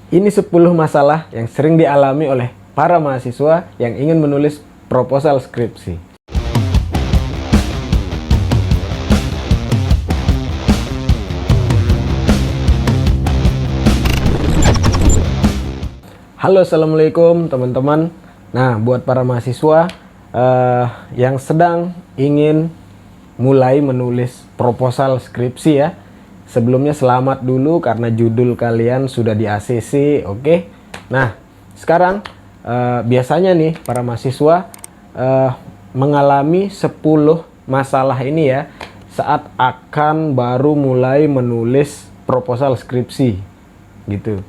Ini 10 masalah yang sering dialami oleh para mahasiswa yang ingin menulis proposal skripsi. Halo, assalamualaikum teman-teman. Nah, buat para mahasiswa yang sedang ingin mulai menulis proposal skripsi ya, sebelumnya selamat dulu karena judul kalian sudah di ACC, oke? Nah, sekarang biasanya nih para mahasiswa mengalami 10 masalah ini ya saat akan baru mulai menulis proposal skripsi gitu.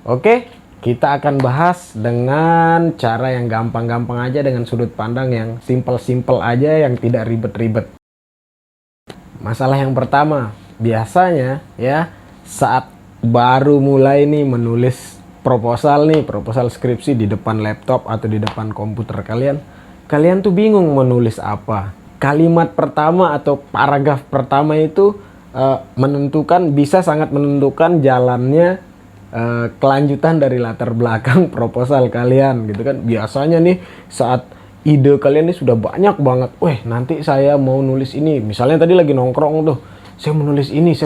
Oke, kita akan bahas dengan cara yang gampang-gampang aja, dengan sudut pandang yang simple-simple aja, yang tidak ribet-ribet. Masalah yang pertama, biasanya ya saat baru mulai nih menulis proposal skripsi di depan laptop atau di depan komputer kalian tuh bingung menulis apa. Kalimat pertama atau paragraf pertama itu bisa sangat menentukan jalannya kelanjutan dari latar belakang proposal kalian gitu kan. Biasanya nih saat ide kalian ini sudah banyak banget, nanti saya mau nulis ini, misalnya tadi lagi nongkrong tuh, saya menulis ini,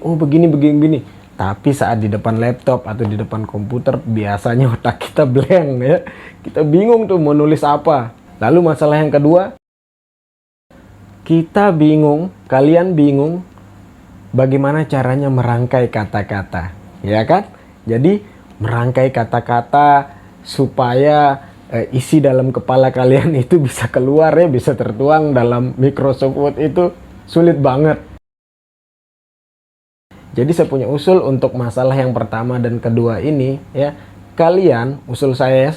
oh begini. Tapi saat di depan laptop atau di depan komputer biasanya otak kita blank ya, kita bingung tuh mau nulis apa. Lalu masalah yang kedua, kalian bingung bagaimana caranya merangkai kata-kata, ya kan? Jadi merangkai kata-kata supaya isi dalam kepala kalian itu bisa keluar ya, bisa tertuang dalam Microsoft Word itu sulit banget. Jadi saya punya usul untuk masalah yang pertama dan kedua ini ya. Usul saya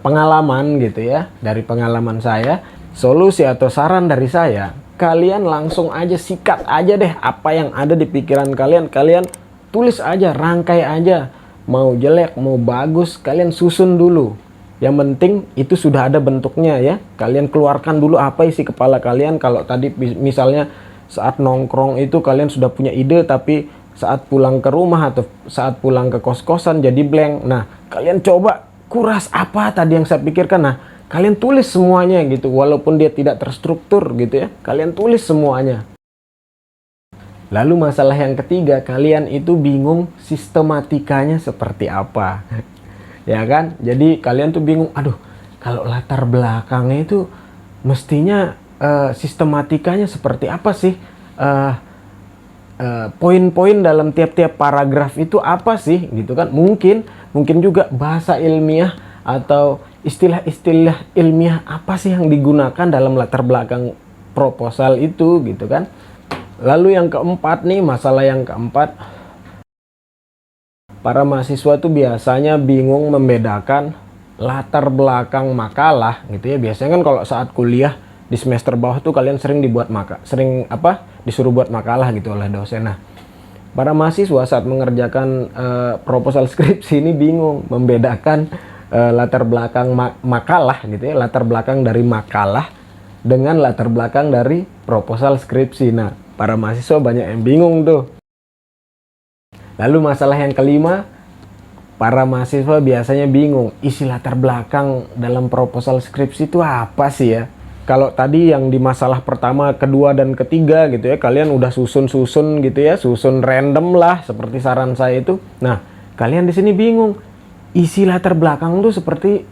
pengalaman gitu ya, dari pengalaman saya, solusi atau saran dari saya, kalian langsung aja sikat aja deh apa yang ada di pikiran kalian tulis aja, rangkai aja. Mau jelek, mau bagus, kalian susun dulu. Yang penting itu sudah ada bentuknya ya. Kalian keluarkan dulu apa isi kepala kalian. Kalau tadi misalnya saat nongkrong itu kalian sudah punya ide, tapi saat pulang ke rumah atau saat pulang ke kos-kosan jadi blank. Nah, kalian coba kuras apa tadi yang saya pikirkan. Nah, kalian tulis semuanya gitu. Walaupun dia tidak terstruktur gitu ya. Kalian tulis semuanya. Lalu masalah yang ketiga, kalian itu bingung sistematikanya seperti apa. Ya kan? Jadi kalian tuh bingung, kalau latar belakangnya itu mestinya sistematikanya seperti apa sih? Poin-poin dalam tiap-tiap paragraf itu apa sih? Gitu kan? Mungkin juga bahasa ilmiah atau istilah-istilah ilmiah apa sih yang digunakan dalam latar belakang proposal itu gitu kan? Lalu yang keempat nih, masalah yang keempat, para mahasiswa tuh biasanya bingung membedakan latar belakang makalah gitu ya. Biasanya kan kalau saat kuliah di semester bawah tuh kalian sering disuruh buat makalah gitu oleh dosen. Nah, para mahasiswa saat mengerjakan proposal skripsi ini bingung membedakan latar belakang makalah gitu ya, latar belakang dari makalah dengan latar belakang dari proposal skripsi. Nah, para mahasiswa banyak yang bingung tuh. Lalu masalah yang kelima, para mahasiswa biasanya bingung isi latar belakang dalam proposal skripsi itu apa sih ya. Kalau tadi yang di masalah pertama, kedua, dan ketiga gitu ya, kalian udah susun gitu ya, susun random lah seperti saran saya itu. Nah, kalian di sini bingung isi latar belakang tuh seperti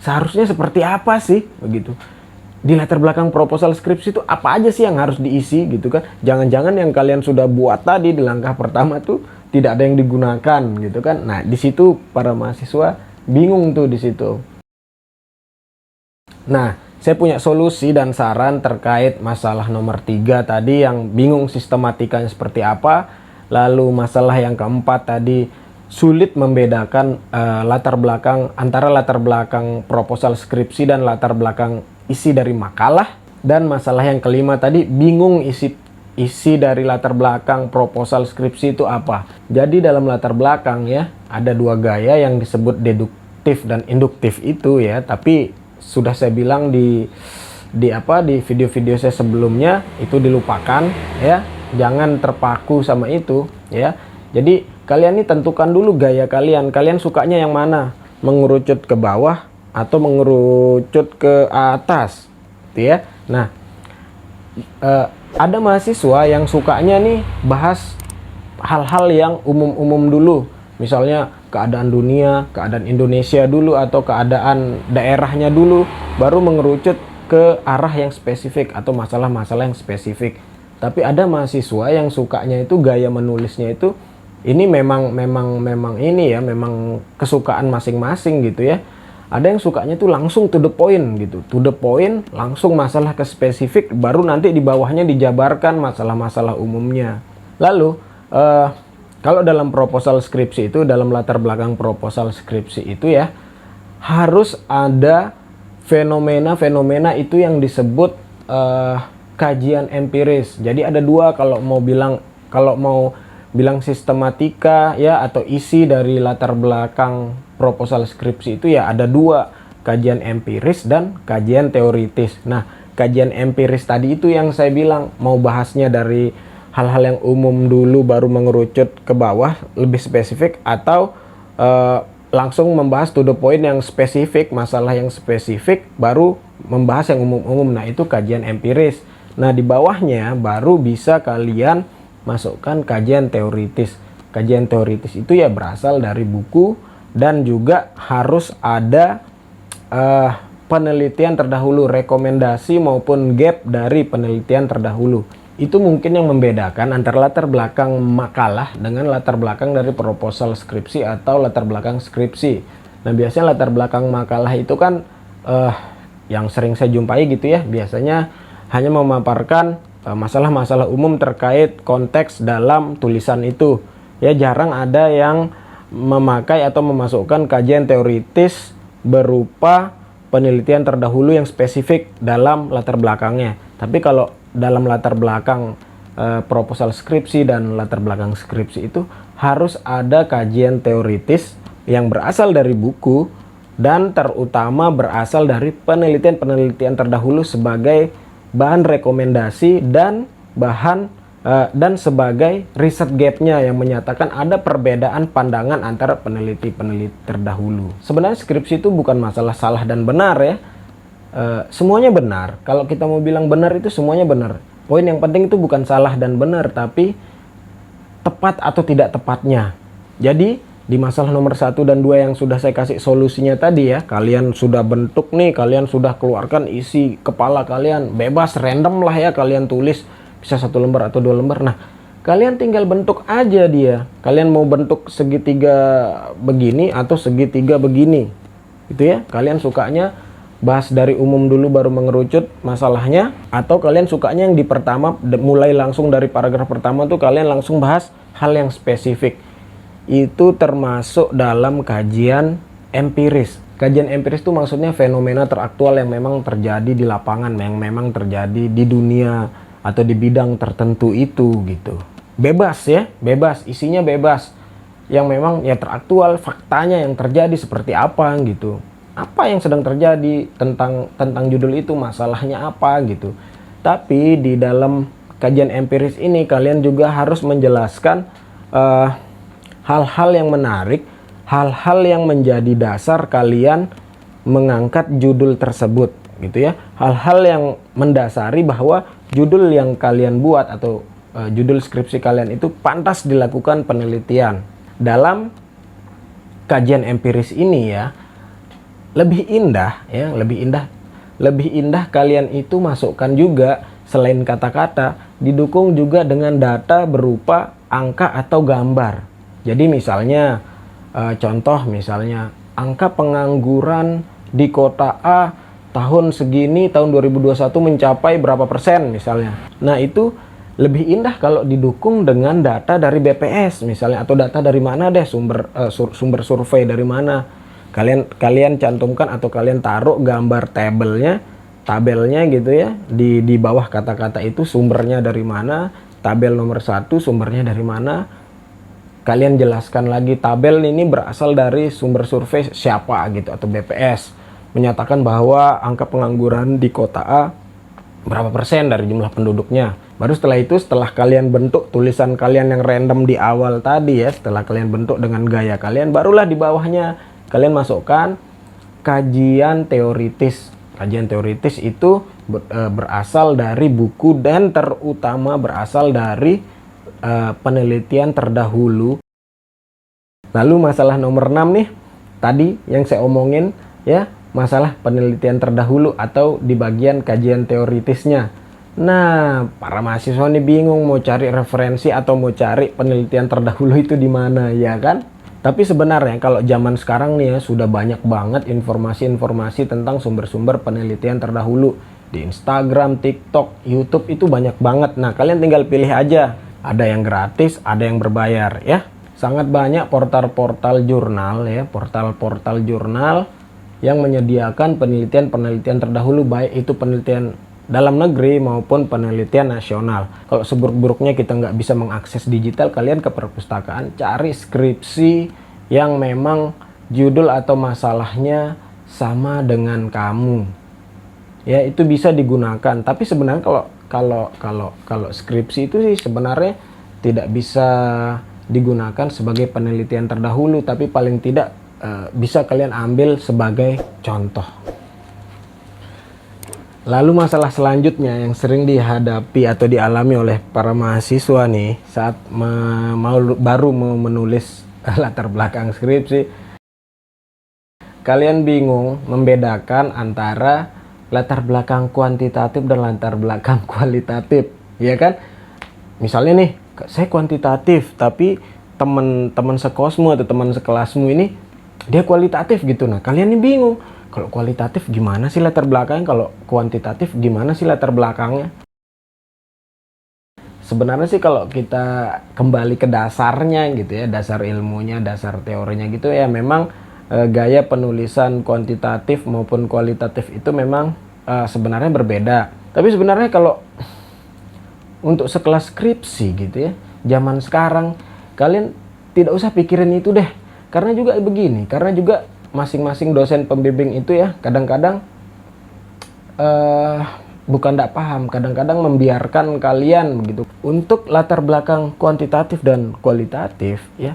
seharusnya seperti apa sih begitu. Di latar belakang proposal skripsi itu apa aja sih yang harus diisi gitu kan. Jangan-jangan yang kalian sudah buat tadi di langkah pertama tuh tidak ada yang digunakan gitu kan. Nah, di situ para mahasiswa bingung tuh di situ. Nah, saya punya solusi dan saran terkait masalah nomor 3 tadi yang bingung sistematikanya seperti apa. Lalu masalah yang keempat tadi sulit membedakan antara latar belakang proposal skripsi dan latar belakang isi dari makalah. Dan masalah yang kelima tadi bingung isi dari latar belakang proposal skripsi itu apa. Jadi dalam latar belakang ya ada dua gaya yang disebut deduktif dan induktif itu ya. Tapi sudah saya bilang di video-video saya sebelumnya itu dilupakan ya. Jangan terpaku sama itu ya. Jadi kalian ini tentukan dulu gaya kalian. Kalian sukanya yang mana? Mengerucut ke bawah atau mengerucut ke atas, gitu ya. Nah, ada mahasiswa yang sukanya nih bahas hal-hal yang umum-umum dulu. Misalnya keadaan dunia, keadaan Indonesia dulu, atau keadaan daerahnya dulu, baru mengerucut ke arah yang spesifik atau masalah-masalah yang spesifik. Tapi ada mahasiswa yang sukanya itu gaya menulisnya itu, ini memang ini ya, memang kesukaan masing-masing gitu ya. Ada yang sukanya tuh langsung to the point gitu, to the point, langsung masalah ke spesifik, baru nanti di bawahnya dijabarkan masalah-masalah umumnya. Lalu kalau dalam proposal skripsi itu, dalam latar belakang proposal skripsi itu ya, harus ada fenomena-fenomena itu yang disebut kajian empiris. Jadi ada dua kalau mau bilang sistematika ya, atau isi dari latar belakang proposal skripsi itu ya, ada dua, kajian empiris dan kajian teoritis. Nah, kajian empiris tadi itu yang saya bilang mau bahasnya dari hal-hal yang umum dulu baru mengerucut ke bawah lebih spesifik, atau langsung membahas to the point yang spesifik, masalah yang spesifik baru membahas yang umum-umum. Nah, itu kajian empiris. Nah, di bawahnya baru bisa kalian masukkan kajian teoritis. Kajian teoritis itu ya berasal dari buku, dan juga harus ada penelitian terdahulu, rekomendasi maupun gap dari penelitian terdahulu. Itu mungkin yang membedakan antara latar belakang makalah dengan latar belakang dari proposal skripsi atau latar belakang skripsi. Nah, biasanya latar belakang makalah itu kan yang sering saya jumpai gitu ya, biasanya hanya memaparkan masalah-masalah umum terkait konteks dalam tulisan itu. Ya, jarang ada yang memakai atau memasukkan kajian teoritis berupa penelitian terdahulu yang spesifik dalam latar belakangnya. Tapi kalau dalam latar belakang proposal skripsi dan latar belakang skripsi itu harus ada kajian teoritis yang berasal dari buku, dan terutama berasal dari penelitian-penelitian terdahulu sebagai bahan rekomendasi dan dan sebagai riset gapnya yang menyatakan ada perbedaan pandangan antara peneliti-peneliti terdahulu. Sebenarnya skripsi itu bukan masalah salah dan benar ya. Semuanya benar. Kalau kita mau bilang benar itu semuanya benar. Poin yang penting itu bukan salah dan benar, tapi tepat atau tidak tepatnya. Jadi di masalah nomor 1 dan 2 yang sudah saya kasih solusinya tadi ya, kalian sudah bentuk nih, kalian sudah keluarkan isi kepala kalian, bebas random lah ya, kalian tulis bisa 1 lembar atau 2 lembar. Nah, kalian tinggal bentuk aja dia. Kalian mau bentuk segitiga begini atau segitiga begini, gitu ya. Kalian sukanya bahas dari umum dulu baru mengerucut masalahnya, atau kalian sukanya yang di pertama mulai langsung dari paragraf pertama tuh kalian langsung bahas hal yang spesifik. Itu termasuk dalam kajian empiris. Kajian empiris itu maksudnya fenomena teraktual yang memang terjadi di lapangan, yang memang terjadi di dunia atau di bidang tertentu itu gitu. Bebas ya, bebas, isinya bebas. Yang memang ya teraktual, faktanya yang terjadi seperti apa gitu. Apa yang sedang terjadi tentang judul itu, masalahnya apa gitu. Tapi di dalam kajian empiris ini kalian juga harus menjelaskan hal-hal yang menarik, hal-hal yang menjadi dasar kalian mengangkat judul tersebut gitu ya. Hal-hal yang mendasari bahwa judul yang kalian buat atau judul skripsi kalian itu pantas dilakukan penelitian. Dalam kajian empiris ini ya, lebih indah ya, lebih indah kalian itu masukkan juga selain kata-kata, didukung juga dengan data berupa angka atau gambar. Jadi misalnya contoh misalnya angka pengangguran di kota A tahun segini, tahun 2021 mencapai berapa persen misalnya. Nah, itu lebih indah kalau didukung dengan data dari BPS misalnya, atau data dari mana deh, sumber survei dari mana. Kalian cantumkan atau kalian taruh gambar tabelnya gitu ya, di bawah kata-kata itu sumbernya dari mana, tabel nomor 1 sumbernya dari mana. Kalian jelaskan lagi tabel ini berasal dari sumber survei siapa gitu, atau BPS menyatakan bahwa angka pengangguran di kota A berapa persen dari jumlah penduduknya. Baru setelah itu, setelah kalian bentuk tulisan kalian yang random di awal tadi ya, setelah kalian bentuk dengan gaya kalian, barulah di bawahnya kalian masukkan kajian teoritis. Kajian teoritis itu berasal dari buku dan terutama berasal dari penelitian terdahulu. Lalu masalah nomor 6 nih, tadi yang saya omongin ya, masalah penelitian terdahulu atau di bagian kajian teoritisnya. Nah, para mahasiswa ini bingung mau cari referensi atau mau cari penelitian terdahulu itu di mana, ya kan? Tapi sebenarnya kalau zaman sekarang nih ya, sudah banyak banget informasi-informasi tentang sumber-sumber penelitian terdahulu. Di Instagram, TikTok, YouTube itu banyak banget. Nah, kalian tinggal pilih aja. Ada yang gratis, ada yang berbayar ya. Sangat banyak portal-portal jurnal ya, portal-portal jurnal yang menyediakan penelitian-penelitian terdahulu, baik itu penelitian dalam negeri maupun penelitian nasional. Kalau seburuk-buruknya kita nggak bisa mengakses digital, kalian ke perpustakaan cari skripsi yang memang judul atau masalahnya sama dengan kamu. Ya, itu bisa digunakan. Tapi sebenarnya kalau skripsi itu sih sebenarnya tidak bisa digunakan sebagai penelitian terdahulu, tapi paling tidak bisa kalian ambil sebagai contoh. Lalu masalah selanjutnya yang sering dihadapi atau dialami oleh para mahasiswa nih saat baru mau menulis latar belakang skripsi, kalian bingung membedakan antara latar belakang kuantitatif dan latar belakang kualitatif, ya kan? Misalnya nih, saya kuantitatif tapi teman-teman sekosmu atau teman sekelasmu ini dia kualitatif gitu. Nah, kalian ini bingung. Kalau kualitatif gimana sih latar belakangnya? Kalau kuantitatif gimana sih latar belakangnya? Sebenarnya sih kalau kita kembali ke dasarnya gitu ya, dasar ilmunya, dasar teorinya gitu ya, memang gaya penulisan kuantitatif maupun kualitatif itu memang sebenarnya berbeda. Tapi sebenarnya kalau untuk sekelas skripsi gitu ya, zaman sekarang kalian tidak usah pikirin itu deh. Karena juga begini, karena juga masing-masing dosen pembimbing itu ya kadang-kadang bukan tidak paham, kadang-kadang membiarkan kalian begitu. Untuk latar belakang kuantitatif dan kualitatif ya,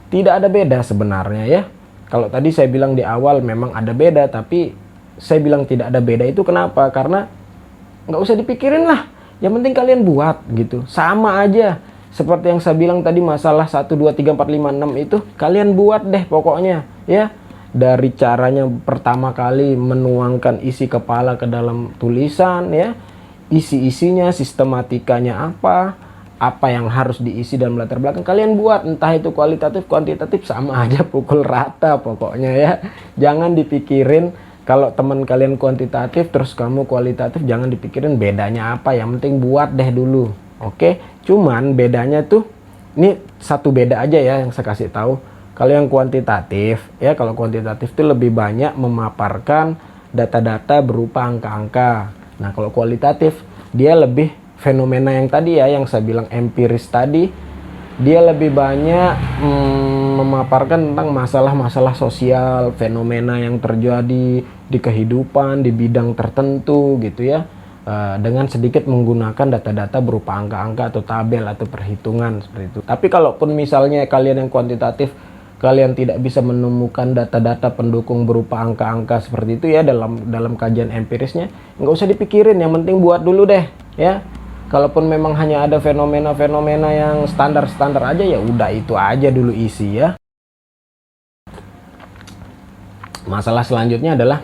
tidak ada beda sebenarnya ya. Kalau tadi saya bilang di awal memang ada beda, tapi saya bilang tidak ada beda itu kenapa? Karena nggak usah dipikirin lah, yang penting kalian buat gitu, sama aja. Seperti yang saya bilang tadi, masalah 1, 2, 3, 4, 5, 6 itu kalian buat deh pokoknya ya. Dari caranya pertama kali menuangkan isi kepala ke dalam tulisan ya, isi-isinya, sistematikanya apa yang harus diisi dalam latar belakang, kalian buat. Entah itu kualitatif, kuantitatif, sama aja, pukul rata pokoknya ya. Jangan dipikirin kalau teman kalian kuantitatif terus kamu kualitatif, jangan dipikirin bedanya apa, yang penting buat deh dulu. Oke, cuman bedanya tuh ini satu beda aja ya yang saya kasih tahu. Kalau yang kuantitatif ya, kalau kuantitatif itu lebih banyak memaparkan data-data berupa angka-angka. Nah, kalau kualitatif dia lebih fenomena yang tadi ya, yang saya bilang empiris tadi, dia lebih banyak memaparkan tentang masalah-masalah sosial, fenomena yang terjadi di kehidupan, di bidang tertentu gitu ya. Dengan sedikit menggunakan data-data berupa angka-angka atau tabel atau perhitungan seperti itu. Tapi kalaupun misalnya kalian yang kuantitatif, kalian tidak bisa menemukan data-data pendukung berupa angka-angka seperti itu ya dalam kajian empirisnya, nggak usah dipikirin, yang penting buat dulu deh ya. Kalaupun memang hanya ada fenomena-fenomena yang standar-standar aja, ya udah itu aja dulu isi ya. Masalah selanjutnya adalah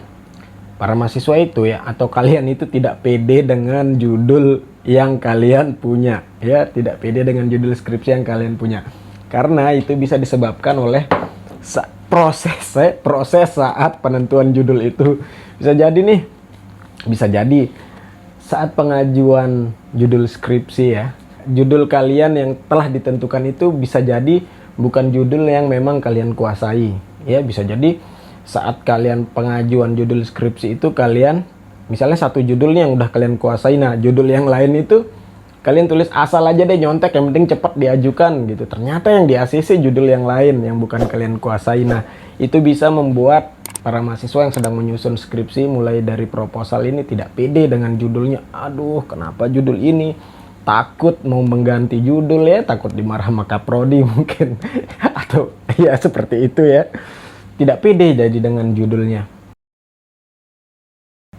para mahasiswa itu ya, atau kalian itu tidak pede dengan judul yang kalian punya ya, tidak pede dengan judul skripsi yang kalian punya. Karena itu bisa disebabkan oleh proses saat penentuan judul itu. Bisa jadi saat pengajuan judul skripsi ya, judul kalian yang telah ditentukan itu bisa jadi bukan judul yang memang kalian kuasai ya. Bisa jadi saat kalian pengajuan judul skripsi itu, kalian misalnya satu judulnya yang udah kalian kuasai, nah judul yang lain itu kalian tulis asal aja deh, nyontek, yang penting cepat diajukan gitu. Ternyata yang di ACC judul yang lain yang bukan kalian kuasai. Nah, itu bisa membuat para mahasiswa yang sedang menyusun skripsi mulai dari proposal ini tidak pede dengan judulnya. Aduh, kenapa judul ini? takut mau mengganti judul ya, takut dimarah sama Kaprodi mungkin atau ya seperti itu ya, tidak pede jadi dengan judulnya.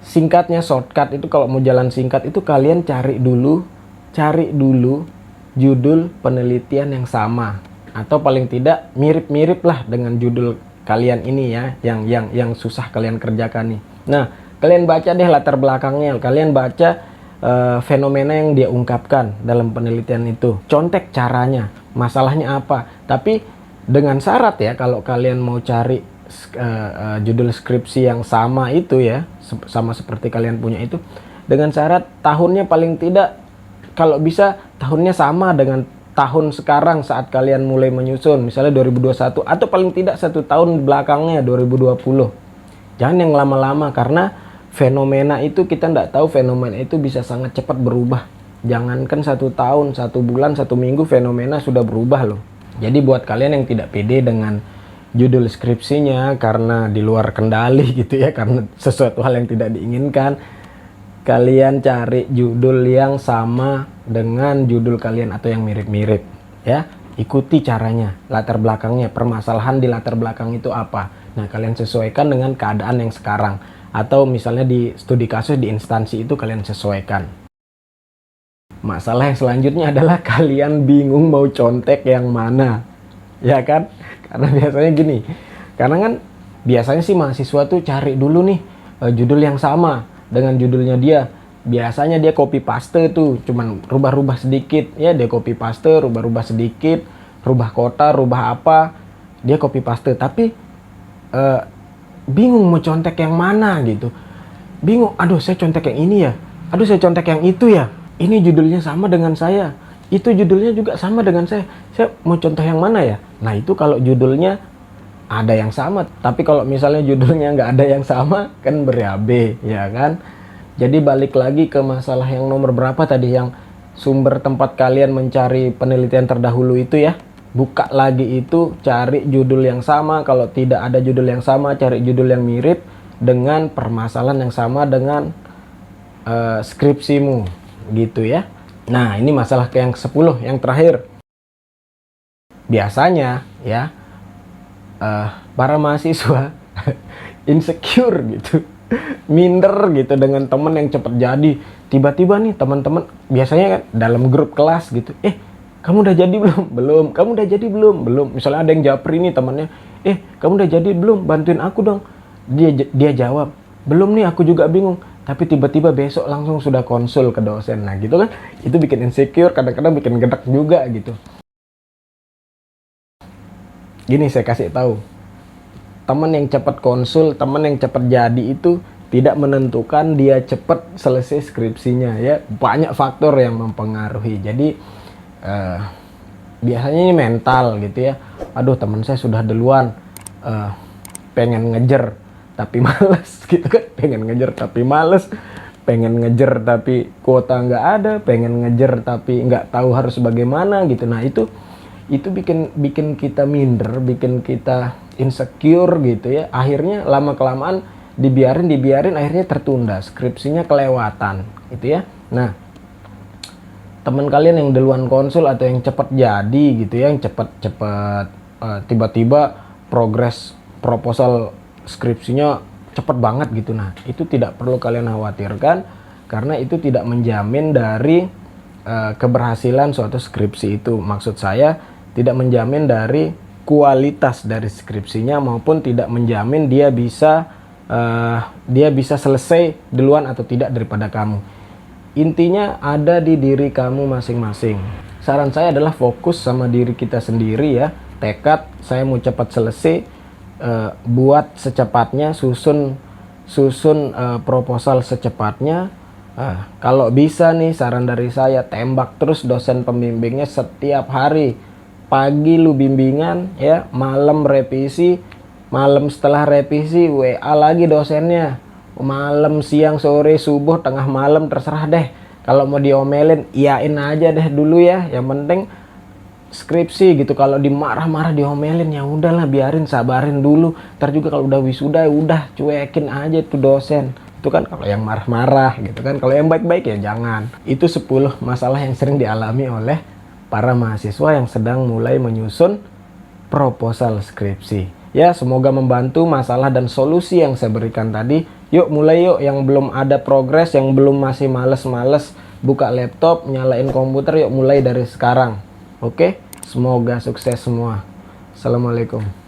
Singkatnya, shortcut itu kalau mau jalan singkat itu kalian cari dulu judul penelitian yang sama atau paling tidak mirip-mirip lah dengan judul kalian ini ya, yang susah kalian kerjakan nih. Nah, kalian baca deh latar belakangnya, kalian baca fenomena yang dia ungkapkan dalam penelitian itu, contek caranya, masalahnya apa. Tapi dengan syarat ya, kalau kalian mau cari judul skripsi yang sama itu ya, sama seperti kalian punya itu, dengan syarat tahunnya paling tidak kalau bisa tahunnya sama dengan tahun sekarang saat kalian mulai menyusun, misalnya 2021, atau paling tidak 1 tahun belakangnya 2020. Jangan yang lama-lama, karena fenomena itu kita tidak tahu, fenomena itu bisa sangat cepat berubah. Jangankan 1 tahun, 1 bulan, 1 minggu fenomena sudah berubah loh. Jadi buat kalian yang tidak pede dengan judul skripsinya karena di luar kendali gitu ya, karena sesuatu hal yang tidak diinginkan, kalian cari judul yang sama dengan judul kalian atau yang mirip-mirip ya. Ikuti caranya, latar belakangnya, permasalahan di latar belakang itu apa. Nah, kalian sesuaikan dengan keadaan yang sekarang, atau misalnya di studi kasus di instansi itu kalian sesuaikan. Masalah yang selanjutnya adalah kalian bingung mau contek yang mana, ya kan? Karena biasanya gini, karena kan biasanya sih mahasiswa tuh cari dulu nih judul yang sama dengan judulnya dia. Biasanya dia copy paste tuh, cuman rubah-rubah sedikit ya, dia copy paste, rubah-rubah sedikit, rubah kota, rubah apa, dia copy paste. Tapi bingung mau contek yang mana gitu. Bingung, aduh saya contek yang ini ya, aduh saya contek yang itu ya, ini judulnya sama dengan saya, itu judulnya juga sama dengan saya mau contoh yang mana ya. Nah itu kalau judulnya ada yang sama, tapi kalau misalnya judulnya nggak ada yang sama kan berabe ya kan. Jadi balik lagi ke masalah yang nomor berapa tadi, yang sumber tempat kalian mencari penelitian terdahulu itu ya. Buka lagi itu, cari judul yang sama. Kalau tidak ada judul yang sama, cari judul yang mirip dengan permasalahan yang sama dengan skripsimu gitu ya. Nah ini masalah yang ke-10, yang terakhir. Biasanya ya para mahasiswa insecure gitu, minder gitu dengan teman yang cepat jadi. Tiba-tiba nih teman-teman biasanya kan dalam grup kelas gitu, kamu udah jadi belum? Belum. Kamu udah jadi belum? Belum. Misalnya ada yang japri nih temannya, kamu udah jadi belum? Bantuin aku dong. Dia jawab, belum nih, aku juga bingung. Tapi tiba-tiba besok langsung sudah konsul ke dosen. Nah gitu kan, itu bikin insecure, kadang-kadang bikin gedek juga gitu. Gini saya kasih tahu, teman yang cepat konsul, teman yang cepat jadi itu tidak menentukan dia cepat selesai skripsinya ya. Banyak faktor yang mempengaruhi. Jadi biasanya ini mental gitu ya. Aduh teman saya sudah duluan, pengen ngejar tapi males gitu kan, pengen ngejar tapi males, pengen ngejar tapi kuota nggak ada, pengen ngejar tapi nggak tahu harus bagaimana gitu. Nah itu bikin kita minder, bikin kita insecure gitu ya. Akhirnya lama kelamaan dibiarin akhirnya tertunda, skripsinya kelewatan gitu ya. Nah teman kalian yang duluan konsul atau yang cepat jadi gitu ya, yang cepat tiba-tiba progres proposal skripsinya cepat banget gitu. Nah itu tidak perlu kalian khawatirkan, karena itu tidak menjamin dari keberhasilan suatu skripsi itu. Maksud saya tidak menjamin dari kualitas dari skripsinya, maupun tidak menjamin dia bisa selesai duluan atau tidak daripada kamu. Intinya ada di diri kamu masing-masing. Saran saya adalah fokus sama diri kita sendiri ya. Tekad saya mau cepat selesai, buat secepatnya, susun proposal secepatnya. Kalau bisa nih, saran dari saya, tembak terus dosen pembimbingnya setiap hari. Pagi lu bimbingan ya, malam revisi, malam setelah revisi WA lagi dosennya, malam, siang, sore, subuh, tengah malam, terserah deh. Kalau mau diomelin, iyain aja deh dulu ya. Yang penting skripsi gitu. Kalau dimarah-marah, diomelin, ya udahlah, biarin, sabarin dulu. Ntar juga kalau udah wisuda, udah cuekin aja tuh dosen. Itu kan kalau yang marah-marah gitu kan. Kalau yang baik-baik ya jangan. Itu 10 masalah yang sering dialami oleh para mahasiswa yang sedang mulai menyusun proposal skripsi. Ya, semoga membantu masalah dan solusi yang saya berikan tadi. Yuk mulai yuk, yang belum ada progres, yang belum masih males-males buka laptop, nyalain komputer, yuk mulai dari sekarang. Oke, semoga sukses semua. Assalamualaikum.